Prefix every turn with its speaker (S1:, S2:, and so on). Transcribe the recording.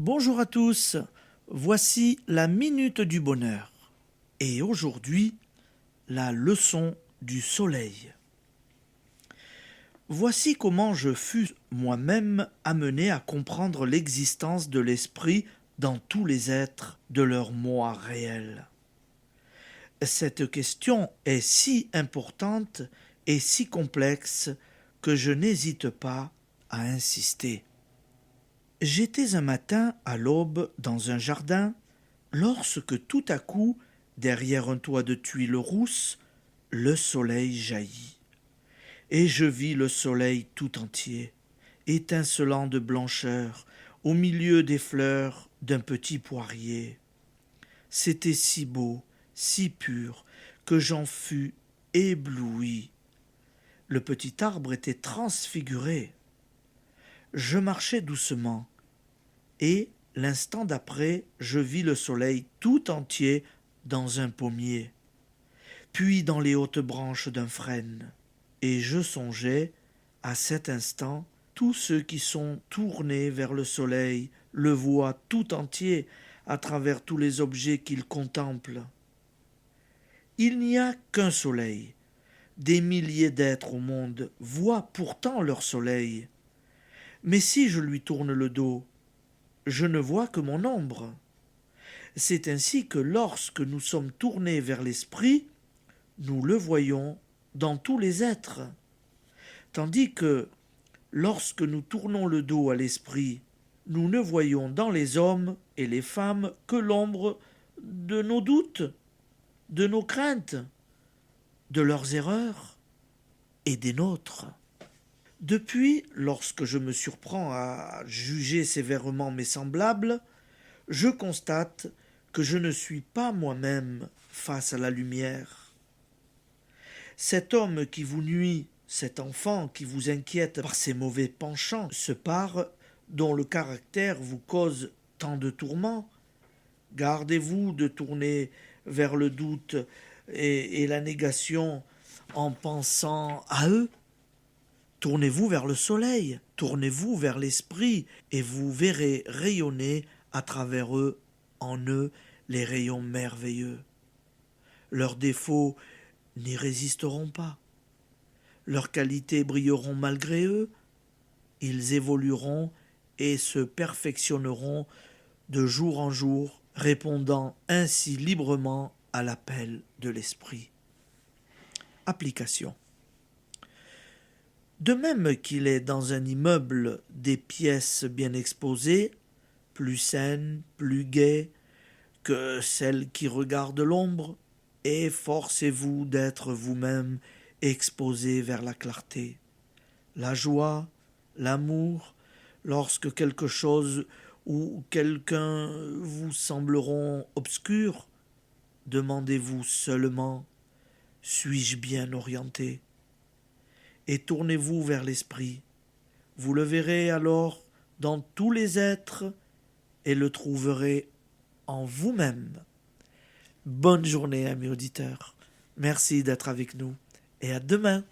S1: Bonjour à tous, voici la Minute du Bonheur. Et aujourd'hui, la leçon du soleil. Voici comment je fus moi-même amené à comprendre l'existence de l'esprit dans tous les êtres de leur moi réel. Cette question est si importante et si complexe que je n'hésite pas à insister. J'étais un matin à l'aube dans un jardin lorsque tout à coup, derrière un toit de tuiles rousses, le soleil jaillit. Et je vis le soleil tout entier, étincelant de blancheur, au milieu des fleurs d'un petit poirier. C'était si beau, si pur, que j'en fus ébloui. Le petit arbre était transfiguré. Je marchais doucement, et l'instant d'après, je vis le soleil tout entier dans un pommier, puis dans les hautes branches d'un frêne. Et je songeais, à cet instant, tous ceux qui sont tournés vers le soleil le voient tout entier à travers tous les objets qu'ils contemplent. Il n'y a qu'un soleil. Des milliers d'êtres au monde voient pourtant leur soleil. Mais si je lui tourne le dos, je ne vois que mon ombre. C'est ainsi que lorsque nous sommes tournés vers l'esprit, nous le voyons dans tous les êtres. Tandis que lorsque nous tournons le dos à l'esprit, nous ne voyons dans les hommes et les femmes que l'ombre de nos doutes, de nos craintes, de leurs erreurs et des nôtres. Depuis, lorsque je me surprends à juger sévèrement mes semblables, je constate que je ne suis pas moi-même face à la lumière. Cet homme qui vous nuit, cet enfant qui vous inquiète par ses mauvais penchants, ce pare dont le caractère vous cause tant de tourments, gardez-vous de tourner vers le doute et la négation en pensant à eux. Tournez-vous vers le soleil, tournez-vous vers l'esprit, et vous verrez rayonner à travers eux, en eux, les rayons merveilleux. Leurs défauts n'y résisteront pas. Leurs qualités brilleront malgré eux. Ils évolueront et se perfectionneront de jour en jour, répondant ainsi librement à l'appel de l'esprit. Application. De même qu'il est dans un immeuble des pièces bien exposées, plus saines, plus gaies que celles qui regardent l'ombre, efforcez-vous d'être vous-même exposé vers la clarté. La joie, l'amour, lorsque quelque chose ou quelqu'un vous sembleront obscurs, demandez-vous seulement « Suis-je bien orienté ?» et tournez-vous vers l'esprit. Vous le verrez alors dans tous les êtres et le trouverez en vous-même. Bonne journée, amis auditeurs. Merci d'être avec nous et à demain.